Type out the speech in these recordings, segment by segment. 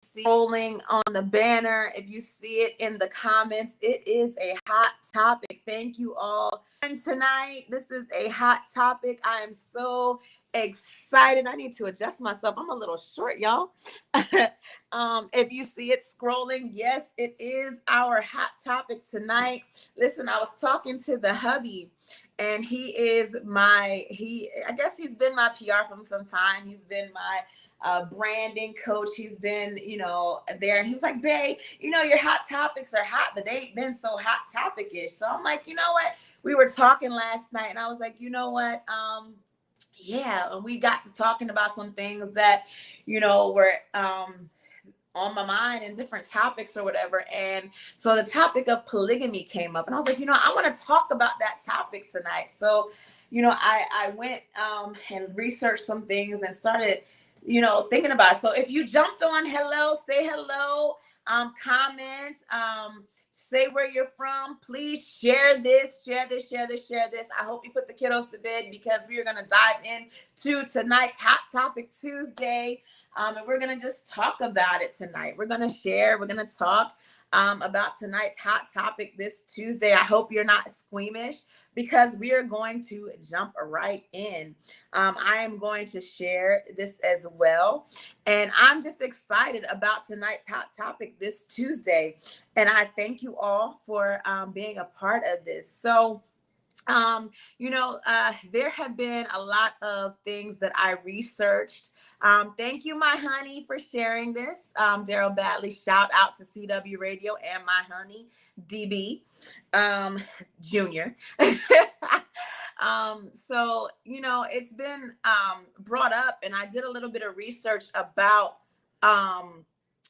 see rolling on the banner, if you see it in the comments, it is a hot topic. Thank you all. And tonight, this is a hot topic. I am so excited. I need to adjust myself. I'm a little short, y'all. If you see it scrolling, yes, it is our hot topic tonight. Listen, I was talking to the hubby, and I guess he's been my PR from some time. He's been my branding coach. He's been, there. And he was like, babe, your hot topics are hot, but they ain't been so hot topic-ish. So I'm like, you know what? We were talking last night, and I was like, you know what? Yeah. And we got to talking about some things that, were on my mind and different topics or whatever. And so the topic of polygamy came up, and I was like, I want to talk about that topic tonight. So, I went and researched some things and started, thinking about it. So if you jumped on, hello, say hello, comment, say where you're from. Please share this. I hope you put the kiddos to bed, because we are going to dive into tonight's Hot Topic Tuesday. And we're going to just talk about it tonight. We're going to share. We're going to talk about tonight's hot topic this Tuesday. I hope you're not squeamish, because we are going to jump right in. I am going to share this as well. And I'm just excited about tonight's hot topic this Tuesday. And I thank you all for being a part of this. So, there have been a lot of things that I researched. Thank you, my honey, for sharing this. Daryl Badley, shout out to CW Radio and my honey, DB Jr. So, it's been brought up, and I did a little bit of research about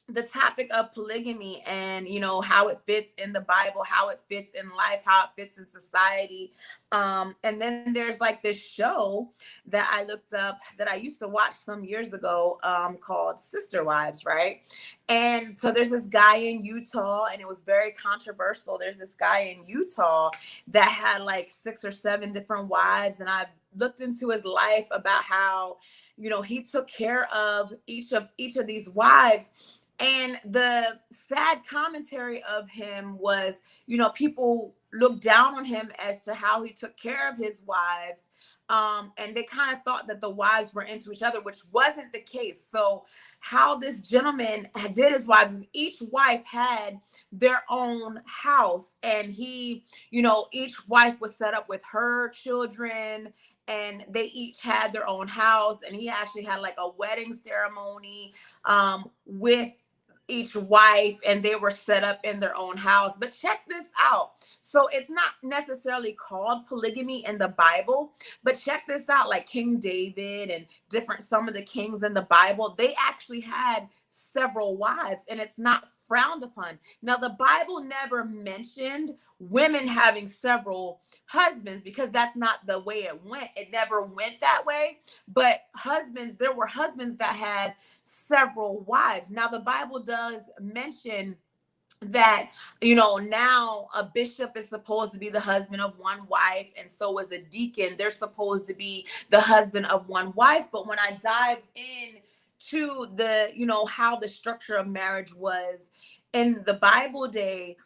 the topic of polygamy, and how it fits in the Bible, how it fits in life, how it fits in society. And then there's like this show that I looked up that I used to watch some years ago, called Sister Wives, right? And so there's this guy in Utah, and it was very controversial. There's this guy in Utah that had like 6 or 7 different wives, and I looked into his life about how, he took care of each of these wives. And the sad commentary of him was, people looked down on him as to how he took care of his wives. And they kind of thought that the wives were into each other, which wasn't the case. So how this gentleman did his wives is each wife had their own house, and he, each wife was set up with her children, and they each had their own house. And he actually had like a wedding ceremony with each wife, and they were set up in their own house. But check this out. So it's not necessarily called polygamy in the Bible, but check this out. Like King David and some of the kings in the Bible, they actually had several wives, and it's not frowned upon. Now, the Bible never mentioned women having several husbands, because that's not the way it went. It never went that way. But there were husbands that had several wives. Now, the Bible does mention that, now a bishop is supposed to be the husband of one wife, and so is a deacon. They're supposed to be the husband of one wife. But when I dived in to the, how the structure of marriage was in the Bible day,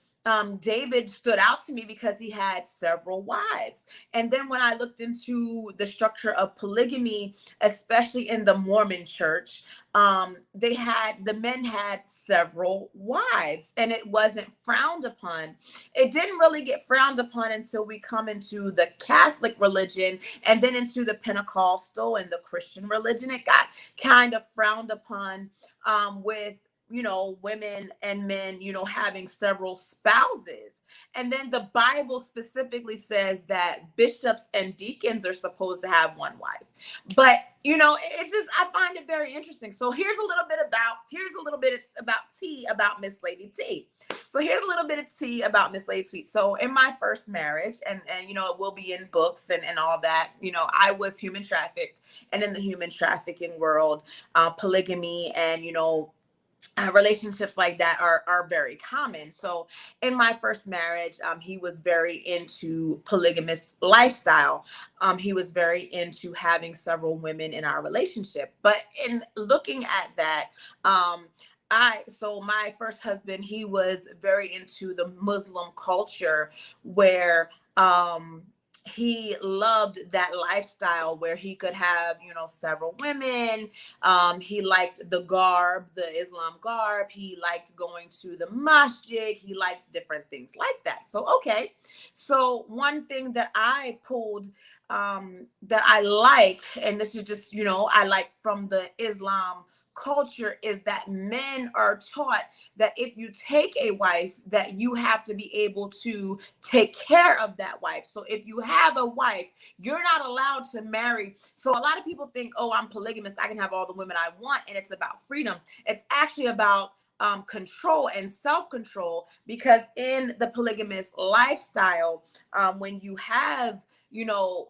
David stood out to me because he had several wives. And then when I looked into the structure of polygamy, especially in the Mormon church, the men had several wives, and it wasn't frowned upon. It didn't really get frowned upon until we come into the Catholic religion, and then into the Pentecostal and the Christian religion. It got kind of frowned upon with women and men, having several spouses. And then the Bible specifically says that bishops and deacons are supposed to have one wife. But, it's just, I find it very interesting. So here's a little bit about tea about Miss Lady T. So here's a little bit of tea about Miss Lady T. So in my first marriage, and it will be in books and all that, I was human trafficked. And in the human trafficking world, polygamy and, relationships like that are very common. So in my first marriage, he was very into polygamous lifestyle. He was very into having several women in our relationship. But in looking at that, So my first husband, he was very into the Muslim culture where he loved that lifestyle where he could have, several women. He liked the garb, the Islam garb. He liked going to the masjid. He liked different things like that. So, okay. So one thing that I pulled that I like, and this is just, I like from the Islam culture, is that men are taught that if you take a wife, that you have to be able to take care of that wife. So if you have a wife, you're not allowed to marry. So a lot of people think, oh, I'm polygamous, I can have all the women I want, and it's about freedom. It's actually about control and self-control, because in the polygamous lifestyle, when you have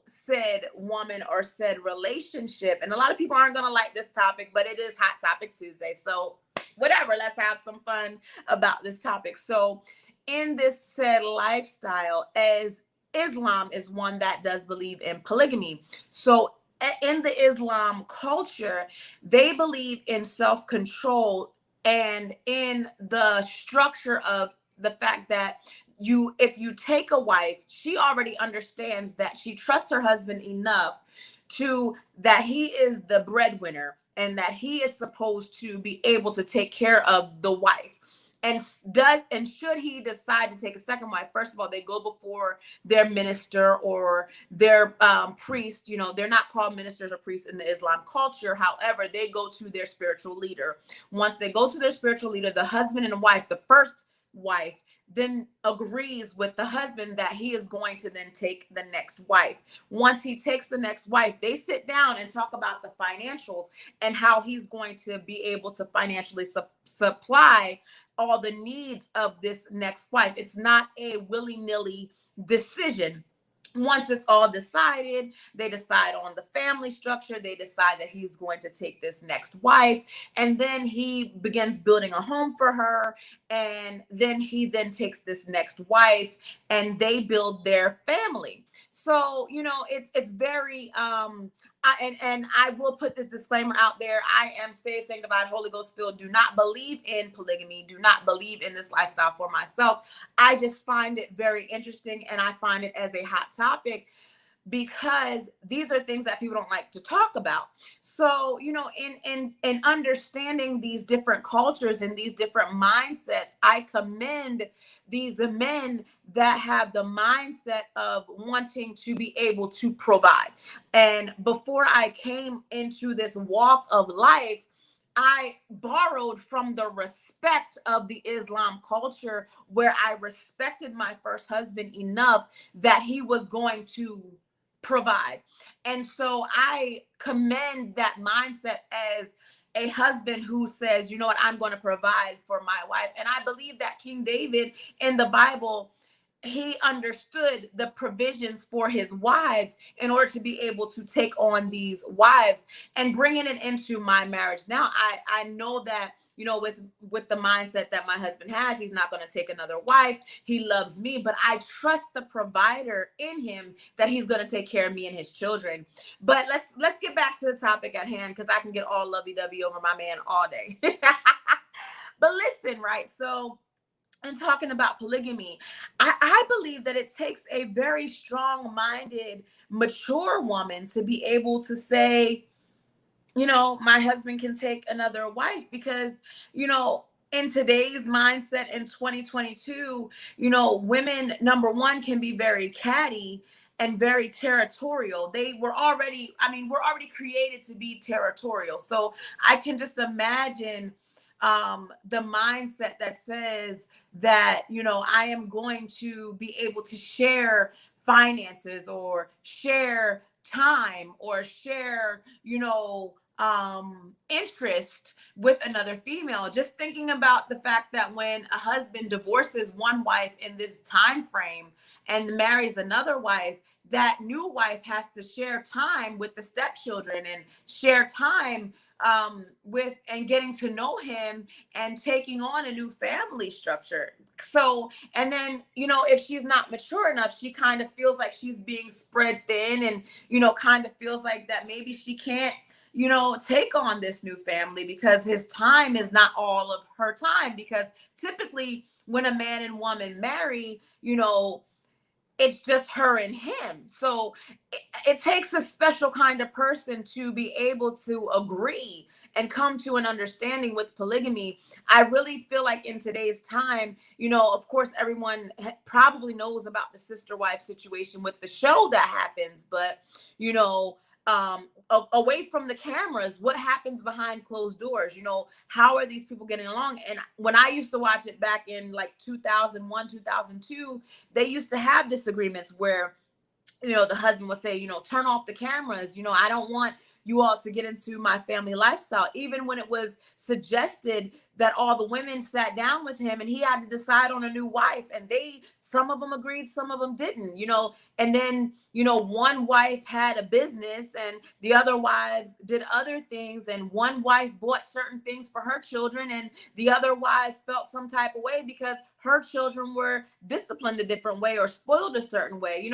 said woman or said relationship, and a lot of people aren't going to like this topic, but it is Hot Topic Tuesday, so whatever, let's have some fun about this topic. So in this said lifestyle, as Islam is one that does believe in polygamy, so in the Islam culture, they believe in self-control and in the structure of the fact that if you take a wife, she already understands that she trusts her husband enough to that he is the breadwinner and that he is supposed to be able to take care of the wife. And should he decide to take a second wife, first of all, they go before their minister or their priest. They're not called ministers or priests in the Islam culture. However, they go to their spiritual leader. Once they go to their spiritual leader, the husband and wife, the first wife, then agrees with the husband that he is going to then take the next wife. Once he takes the next wife, they sit down and talk about the financials and how he's going to be able to financially supply all the needs of this next wife. It's not a willy-nilly decision. Once it's all decided, they decide on the family structure. They decide that he's going to take this next wife. And then he begins building a home for her. And then he then takes this next wife and they build their family. So, it's very, and I will put this disclaimer out there. I am saved, sanctified, Holy Ghost filled. Do not believe in polygamy. Do not believe in this lifestyle for myself. I just find it very interesting, and I find it as a hot topic because these are things that people don't like to talk about. So, in understanding these different cultures and these different mindsets, I commend these men that have the mindset of wanting to be able to provide. And before I came into this walk of life, I borrowed from the respect of the Islam culture, where I respected my first husband enough that he was going to provide. And so I commend that mindset as a husband who says, you know what, I'm going to provide for my wife. And I believe that King David in the Bible, he understood the provisions for his wives in order to be able to take on these wives and bringing it into my marriage. Now, I know that, with the mindset that my husband has, he's not going to take another wife. He loves me, but I trust the provider in him that he's going to take care of me and his children. But let's get back to the topic at hand, because I can get all lovey-dovey over my man all day. But listen, right? So, and talking about polygamy, I believe that it takes a very strong-minded, mature woman to be able to say, my husband can take another wife, because, in today's mindset in 2022, women, number one, can be very catty and very territorial. We're already created to be territorial. So I can just imagine the mindset that says that, I am going to be able to share finances or share time or share, interest with another female. Just thinking about the fact that when a husband divorces one wife in this time frame and marries another wife, that new wife has to share time with the stepchildren and share time with and getting to know him and taking on a new family structure. So, and then, if she's not mature enough, she kind of feels like she's being spread thin and, kind of feels like that maybe she can't, take on this new family, because his time is not all of her time. Because typically when a man and woman marry, it's just her and him. So it takes a special kind of person to be able to agree and come to an understanding with polygamy. I really feel like in today's time, of course, everyone probably knows about the sister wife situation with the show that happens, but, away from the cameras, what happens behind closed doors? How are these people getting along? And when I used to watch it back in like 2001, 2002, they used to have disagreements where, the husband would say, turn off the cameras. I don't want you all to get into my family lifestyle. Even when it was suggested that all the women sat down with him and he had to decide on a new wife, and some of them agreed, some of them didn't, and then, one wife had a business and the other wives did other things, and one wife bought certain things for her children and the other wives felt some type of way because her children were disciplined a different way or spoiled a certain way.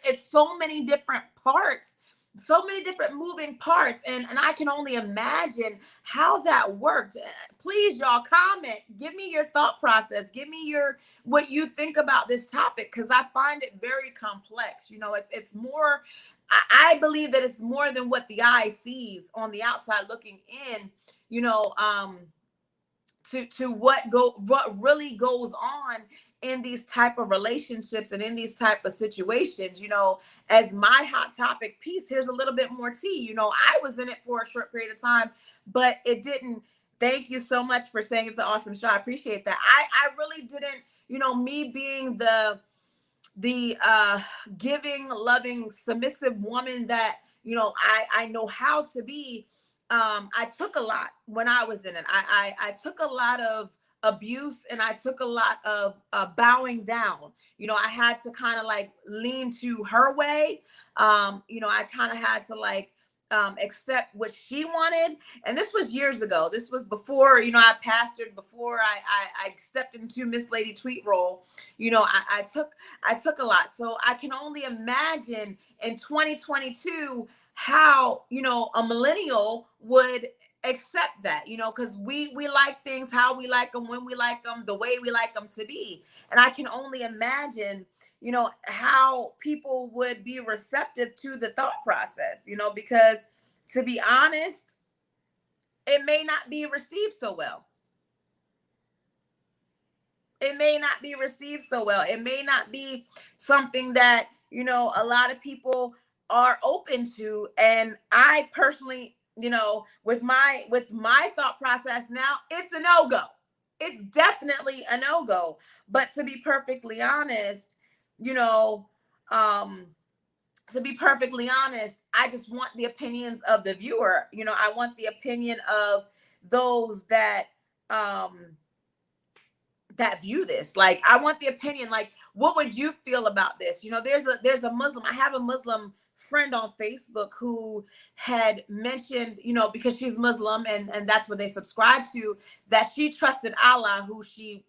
It's so many different parts, so many different moving parts, and I can only imagine how that worked. Please, y'all, comment, give me your thought process, give me what you think about this topic, because I find it very complex. It's more, I believe that it's more than what the eye sees on the outside looking in, to what really goes on in these type of relationships and in these type of situations. As my hot topic piece, here's a little bit more tea. I was in it for a short period of time, but it didn't. Thank you so much for saying it's an awesome show. I appreciate that. I really didn't, me being the giving, loving, submissive woman that, I know how to be. I took a lot when I was in it. I took a lot of abuse, and I took a lot of bowing down. I had to kind of like lean to her way. I kind of had to like accept what she wanted. And this was years ago. This was before, I pastored, before I stepped into Miss Lady Tweet role. I took a lot. So I can only imagine in 2022 how, a millennial would accept that, because we like things how we like them, when we like them, the way we like them to be. And I can only imagine, how people would be receptive to the thought process, because to be honest, it may not be received so well. It may not be received so well. It may not be something that, a lot of people are open to. And I personally, with my thought process now, it's a no-go. It's definitely a no-go. But to be perfectly honest, I just want the opinions of the viewer. I want the opinion of those that view this. Like, I want the opinion, like, what would you feel about this? There's a Muslim, I have a Muslim friend on Facebook who had mentioned, because she's Muslim and that's what they subscribe to, that she trusted Allah, who she,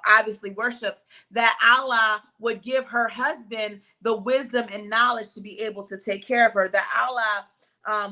obviously worships, that Allah would give her husband the wisdom and knowledge to be able to take care of her, that Allah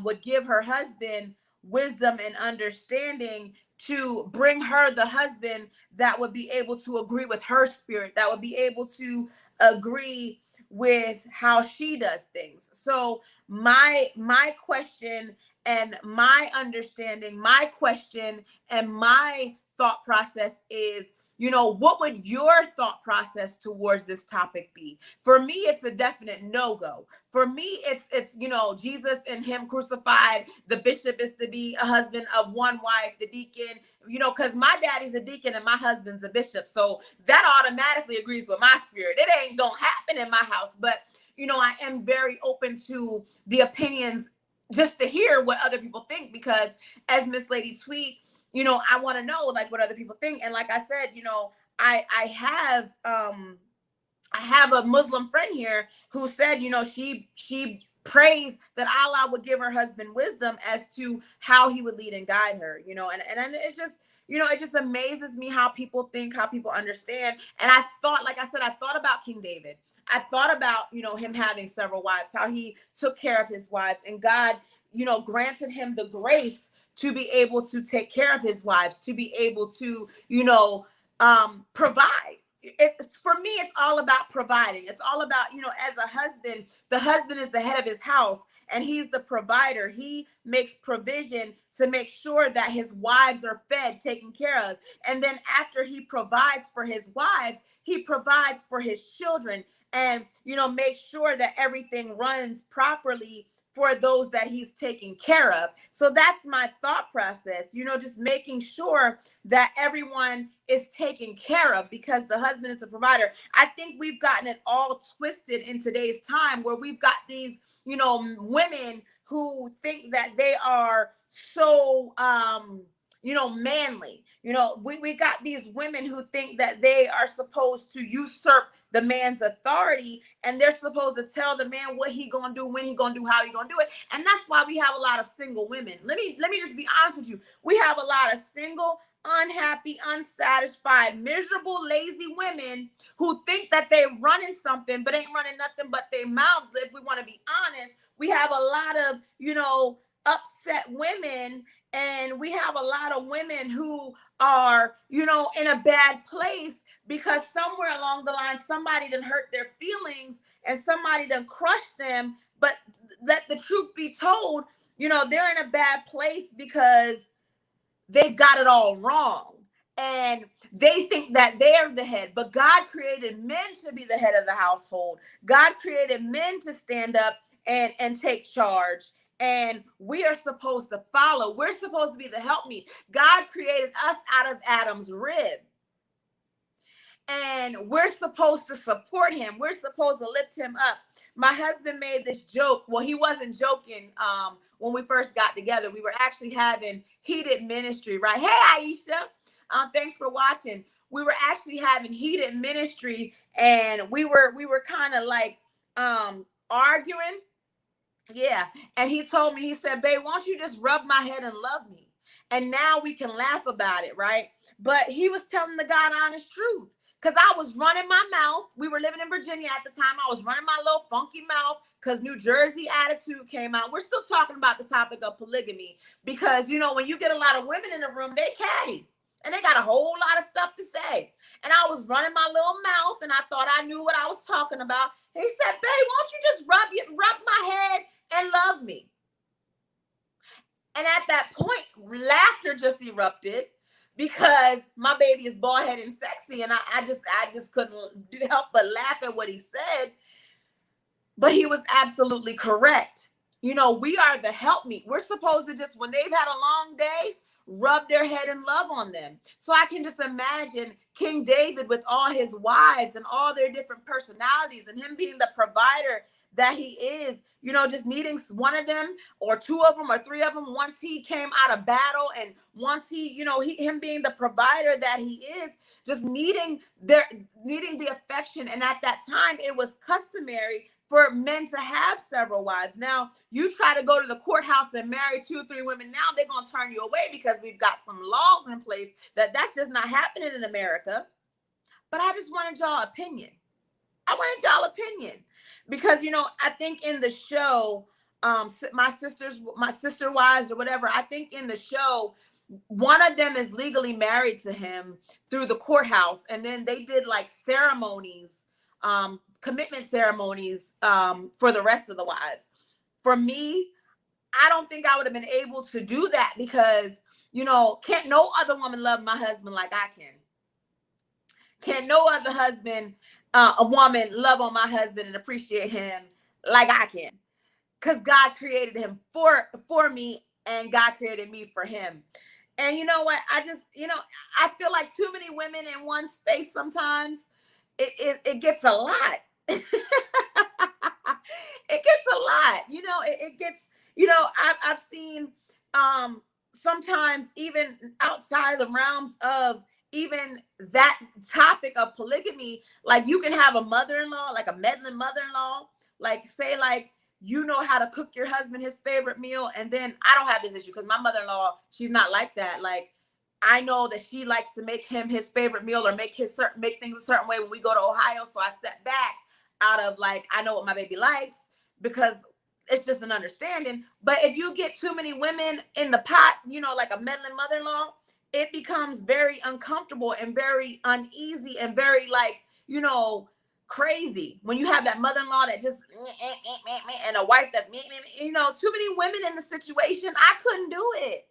would give her husband wisdom and understanding to bring her the husband that would be able to agree with her spirit, that would be able to agree with how she does things. So my question and my understanding, my question and my thought process is, what would your thought process towards this topic be? For me, it's a definite no-go. For me, it's Jesus and him crucified. The bishop is to be a husband of one wife, the deacon, because my daddy's a deacon and my husband's a bishop. So that automatically agrees with my spirit. It ain't gonna happen in my house. But, I am very open to the opinions just to hear what other people think, because as Miss Lady Tweet, I want to know like what other people think. And like I said, I have a Muslim friend here who said, she prays that Allah would give her husband wisdom as to how he would lead and guide her, and it's just, it just amazes me how people think, how people understand. And I thought, like I said, I thought about King David. I thought about, him having several wives, how he took care of his wives, and God, granted him the grace to be able to take care of his wives, to be able to, provide. For me, it's all about providing. It's all about, as a husband, the husband is the head of his house and he's the provider. He makes provision to make sure that his wives are fed, taken care of. And then after he provides for his wives, he provides for his children and, make sure that everything runs properly for those that he's taking care of. So that's my thought process, just making sure that everyone is taken care of because the husband is a provider. I think we've gotten it all twisted in today's time where we've got these, women who think that they are so, manly. We got these women who think that they are supposed to usurp the man's authority and they're supposed to tell the man what he gonna do, when he gonna do, how he gonna do it. And that's why we have a lot of single women. Let me just be honest with you. We have a lot of single, unhappy, unsatisfied, miserable, lazy women who think that they're running something but ain't running nothing but their mouths. If we want to be honest, we have a lot of upset women, and we have a lot of women who are in a bad place because somewhere along the line somebody done hurt their feelings and somebody done crushed them. But let the truth be told, they're in a bad place because they've got it all wrong and they think that they're the head. But God created men to be the head of the household. God created men to stand up and take charge. And we are supposed to follow. We're supposed to be the helpmeet. God created us out of Adam's rib. And we're supposed to support him. We're supposed to lift him up. My husband made this joke. Well, he wasn't joking. When we first got together, we were actually having heated ministry, right? Hey, Aisha. Thanks for watching. We were actually having heated ministry, and we were kind of like arguing. Yeah. And he told me, he said, babe, why don't you just rub my head and love me? And now we can laugh about it, right? But he was telling the God honest truth. Because I was running my mouth. We were living in Virginia at the time. I was running my little funky mouth because New Jersey attitude came out. We're still talking about the topic of polygamy because, when you get a lot of women in the room, they catty. And they got a whole lot of stuff to say. And I was running my little mouth and I thought I knew what I was talking about. He said, babe, why don't you just rub my head and love me? And at that point, laughter just erupted because my baby is bald-headed and sexy. And I just couldn't help but laugh at what he said. But he was absolutely correct. We are the helpmeet. We're supposed to just, when they've had a long day, rub their head and love on them. So I can just imagine King David with all his wives and all their different personalities and him being the provider that he is, just needing one of them or two of them or three of them once he came out of battle. And once him being the provider that he is, just needing the affection. And at that time, it was customary for men to have several wives. Now, you try to go to the courthouse and marry 2 or 3 women, now they're going to turn you away because we've got some laws in place that's just not happening in America. But I just wanted y'all opinion. Because, I think in the show, my sister wives or whatever, I think in the show, one of them is legally married to him through the courthouse. And then they did like ceremonies, commitment ceremonies for the rest of the wives. For me, I don't think I would have been able to do that because, can't no other woman love my husband like I can. Can't no other a woman love on my husband and appreciate him like I can. Because God created him for me and God created me for him. And you know what? I just, I feel like too many women in one space sometimes. It gets a lot. It gets a lot. It gets, I've seen sometimes even outside the realms of even that topic of polygamy, like you can have a mother-in-law, like a meddling mother-in-law, like say like, how to cook your husband his favorite meal. And then I don't have this issue because my mother-in-law, she's not like that. Like I know that she likes to make him his favorite meal or make things a certain way when we go to Ohio. So I step back out of like, I know what my baby likes because it's just an understanding. But if you get too many women in the pot, you know, like a meddling mother-in-law, it becomes very uncomfortable and very uneasy and very like, you know, crazy when you have that mother-in-law that just and a wife that's you know, too many women in the situation. I couldn't do it.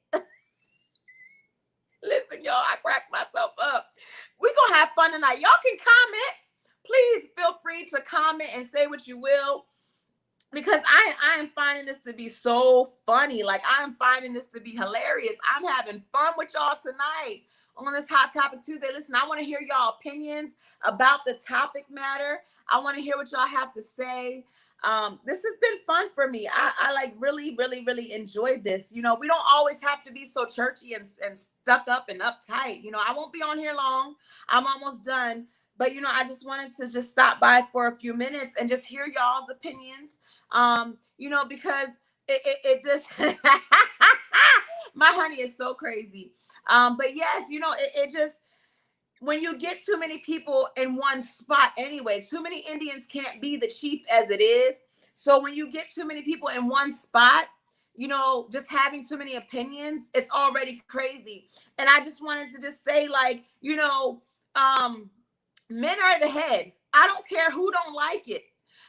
Listen, y'all, I cracked myself up. We're gonna have fun tonight. Y'all can comment. Please feel free to comment and say what you will, because I am finding this to be so funny. Like, I'm finding this to be hilarious. I'm having fun with y'all tonight on this Hot Topic Tuesday. Listen, I want to hear y'all opinions about the topic matter. I want to hear what y'all have to say. This has been fun for me. I like really, really, really enjoyed this. You know, we don't always have to be so churchy and stuck up and uptight. You know, I won't be on here long. I'm almost done. But, you know, I just wanted to just stop by for a few minutes and just hear y'all's opinions. You know, because it just, my honey is so crazy. But yes, you know, it just, when you get too many people in one spot anyway, too many Indians can't be the chief as it is. So when you get too many people in one spot, you know, just having too many opinions, it's already crazy. And I just wanted to just say, like, you know, men are the head. I don't care who don't like it.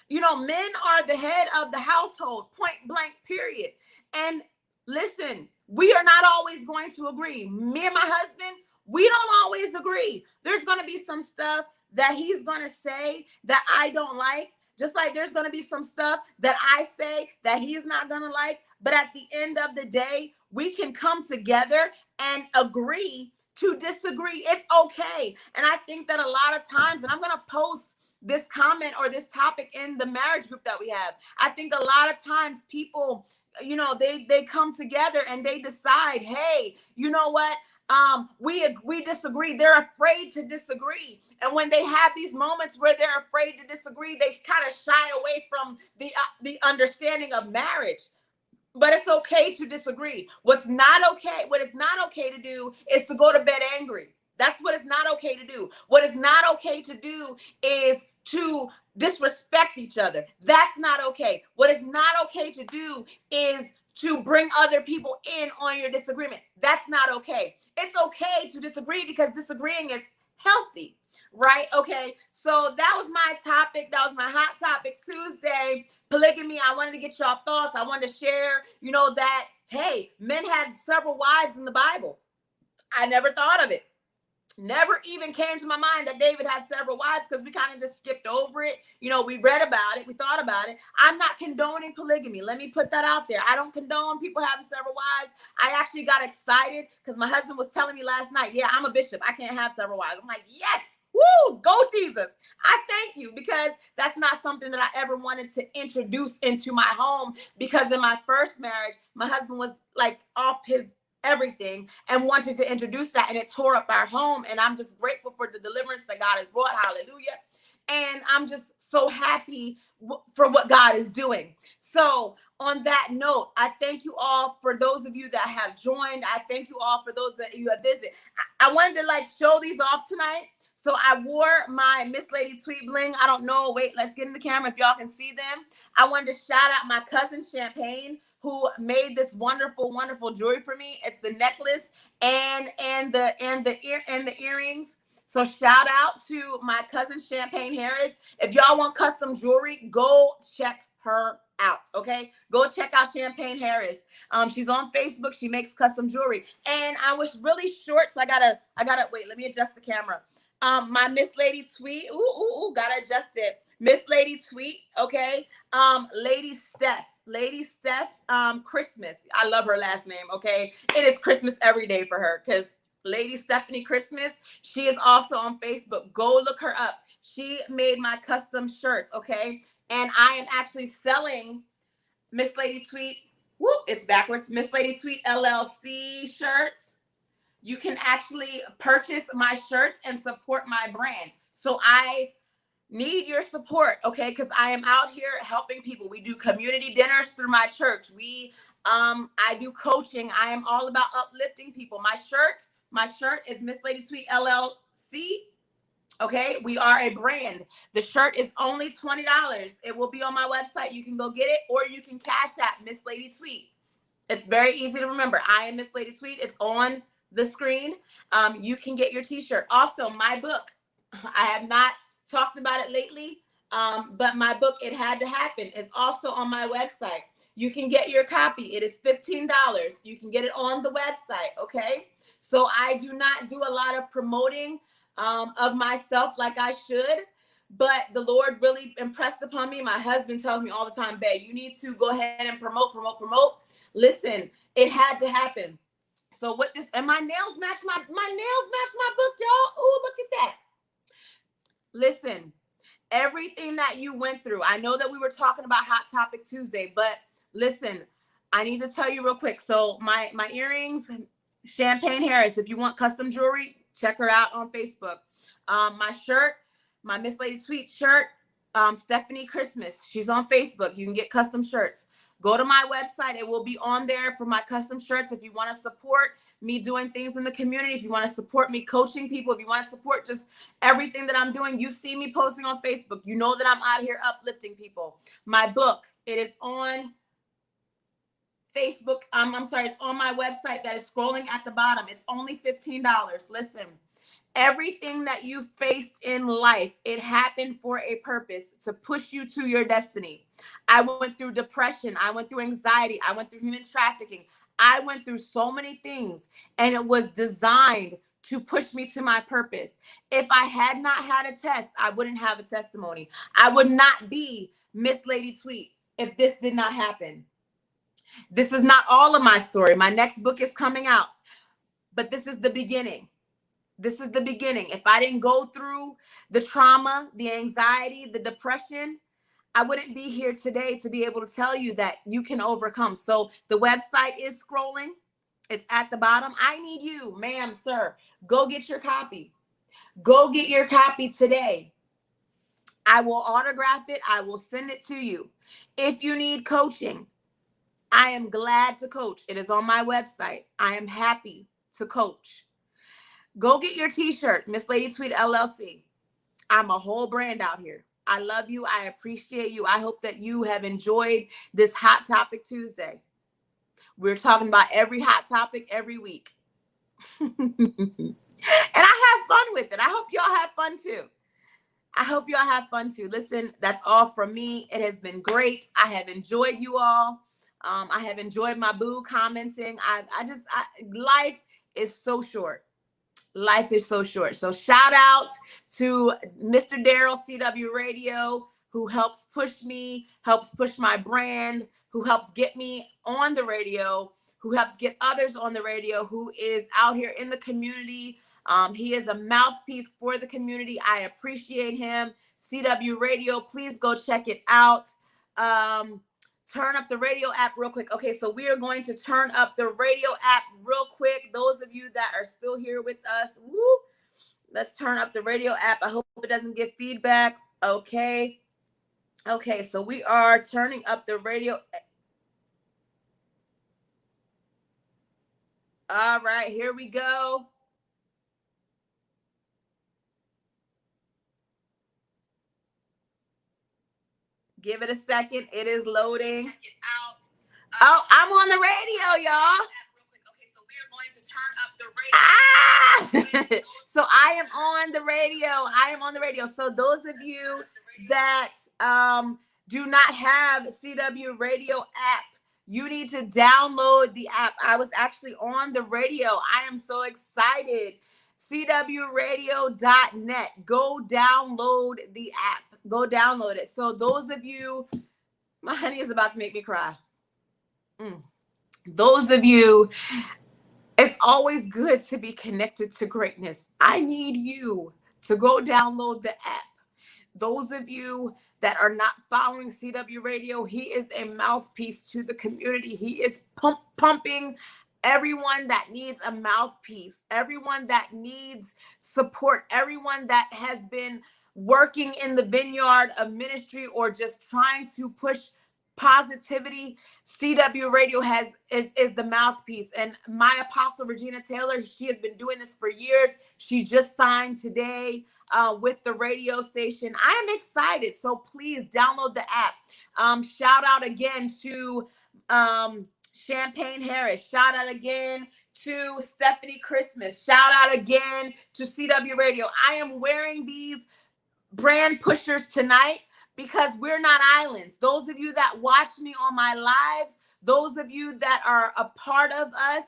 You know, men are the head of the household, point blank, period. And listen, we are not always going to agree. Me and my husband, we don't always agree. There's going to be some stuff that he's going to say that I don't like, just like there's going to be some stuff that I say that he's not going to like. But at the end of the day, we can come together and agree to disagree. It's okay. And I think that a lot of times, and I'm going to post this comment or this topic in the marriage group that we have, I think a lot of times people, you know, they come together and they decide, hey, you know what? We disagree. They're afraid to disagree. And when they have these moments where they're afraid to disagree, they kind of shy away from the understanding of marriage. But it's okay to disagree. What it's not okay to do is to go to bed angry. That's what it's not okay to do. What is not okay to do is to disrespect each other. That's not okay. What is not okay to do is to bring other people in on your disagreement. That's not okay. It's okay to disagree because disagreeing is healthy, right? Okay, so that was my topic. That was my Hot Topic Tuesday. Polygamy. I wanted to get y'all thoughts. I wanted to share, you know, that, hey, men had several wives in the Bible. I never thought of it. Never even came to my mind that David had several wives, because we kind of just skipped over it. You know, we read about it. We thought about it. I'm not condoning polygamy. Let me put that out there. I don't condone people having several wives. I actually got excited because my husband was telling me last night, yeah, I'm a bishop. I can't have several wives. I'm like, yes. Woo, go Jesus. I thank you, because that's not something that I ever wanted to introduce into my home, because in my first marriage, my husband was like off his everything and wanted to introduce that, and it tore up our home. And I'm just grateful for the deliverance that God has brought. Hallelujah. And I'm just so happy for what God is doing. So on that note, I thank you all for those of you that have joined. I thank you all for those that you have visited. I wanted to like show these off tonight. So I wore my Miss Lady Tweet Bling. I don't know. Wait, let's get in the camera if y'all can see them. I wanted to shout out my cousin Champagne, who made this wonderful, wonderful jewelry for me. It's the necklace and the earrings. So shout out to my cousin Champagne Harris. If y'all want custom jewelry, go check her out. Okay, go check out Champagne Harris. She's on Facebook. She makes custom jewelry, and I was really short, so I gotta wait. Let me adjust the camera. My Miss Lady Tweet. Gotta adjust it. Miss Lady Tweet. Okay. Lady Steph, Christmas. I love her last name. Okay. It is Christmas every day for her, because Lady Stephanie Christmas, she is also on Facebook. Go look her up. She made my custom shirts. Okay. And I am actually selling Miss Lady Tweet. It's backwards. Miss Lady Tweet LLC shirts. You can actually purchase my shirts and support my brand. So I need your support, okay? Because I am out here helping people. We do community dinners through my church. I do coaching. I am all about uplifting people. My shirt is Miss Lady Tweet LLC. Okay, we are a brand. The shirt is only $20. It will be on my website. You can go get it, or you can cash at Miss Lady Tweet. It's very easy to remember. I am Miss Lady Tweet. It's on the screen. You can get your t-shirt. Also, my book. I have not talked about it lately, but my book, It Had to Happen, is also on my website. You can get your copy. It is $15. You can get it on the website, okay? So I do not do a lot of promoting of myself like I should, but the Lord really impressed upon me. My husband tells me all the time, babe, you need to go ahead and promote. Listen, it had to happen. So what this, and my nails match my nails match my book, y'all. Oh, look at that. Listen, everything that you went through. I know that we were talking about Hot Topic Tuesday, but listen, I need to tell you real quick. So my earrings, Champagne Harris. If you want custom jewelry, check her out on Facebook. My shirt, my Miss Lady Tweet shirt, Stephanie Christmas. She's on Facebook. You can get custom shirts. Go to my website. It will be on there for my custom shirts. If you want to support me doing things in the community, if you want to support me coaching people, if you want to support just everything that I'm doing, you see me posting on Facebook. You know that I'm out here uplifting people. My book, it is on Facebook. I'm sorry, it's on my website that is scrolling at the bottom. It's only $15. Listen, everything that you faced in life, it happened for a purpose, to push you to your destiny. I went through depression. I went through anxiety. I went through human trafficking. I went through so many things, and it was designed to push me to my purpose. If I had not had a test, I wouldn't have a testimony. I would not be Miss Lady Tweet if this did not happen. This is not all of my story. My next book is coming out, but this is the beginning. This is the beginning. If I didn't go through the trauma, the anxiety, the depression, I wouldn't be here today to be able to tell you that you can overcome. So the website is scrolling. It's at the bottom. I need you, ma'am, sir. Go get your copy. Go get your copy today. I will autograph it. I will send it to you. If you need coaching, I am glad to coach. It is on my website. I am happy to coach. Go get your t-shirt, Miss Lady Tweet LLC. I'm a whole brand out here. I love you. I appreciate you. I hope that you have enjoyed this Hot Topic Tuesday. We're talking about every hot topic every week. And I have fun with it. I hope y'all have fun too. I hope y'all have fun too. Listen, that's all from me. It has been great. I have enjoyed you all. I have enjoyed my boo commenting. Life is so short. Life is so short. So shout out to Mr. Daryl CW Radio, who helps push me, helps push my brand, who helps get me on the radio, who helps get others on the radio, who is out here in the community. He is a mouthpiece for the community. I appreciate him. CW Radio, please go check it out. Turn up the radio app real quick. Okay, so we are going to turn up the radio app real quick. Those of you that are still here with us, woo, let's turn up the radio app. I hope it doesn't get feedback. Okay, so we are turning up the radio. All right, here we go. Give it a second. It is loading. Oh, I'm on the radio, y'all. Okay, so we are going to turn up the radio. So I am on the radio. I am on the radio. So those of you that do not have CW Radio app, you need to download the app. I was actually on the radio. I am so excited. CWradio.net. Go download the app. Go download it. So those of you, my honey is about to make me cry. Those of you, it's always good to be connected to greatness. I need you to go download the app. Those of you that are not following CW Radio, he is a mouthpiece to the community. He is pumping everyone that needs a mouthpiece, everyone that needs support, everyone that has been working in the vineyard of ministry or just trying to push positivity. CW Radio is the mouthpiece. And my apostle Regina Taylor, she has been doing this for years. She just signed today with the radio station. I am excited. So please download the app. Shout out again to Champagne Harris. Shout out again to Stephanie Christmas. Shout out again to CW Radio. I am wearing these brand pushers tonight because we're not islands. Those of you that watch me on my lives, those of you that are a part of us,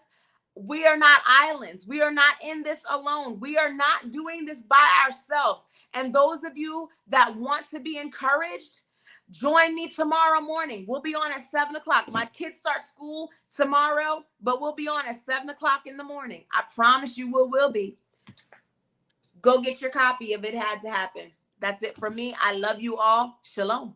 we are not islands. We are not in this alone. We are not doing this by ourselves. And those of you that want to be encouraged, join me tomorrow morning. We'll be on at 7 o'clock. My kids start school tomorrow, but we'll be on at 7 o'clock in the morning. I promise you will be. Go get your copy if it had to happen. That's it for me. I love you all. Shalom.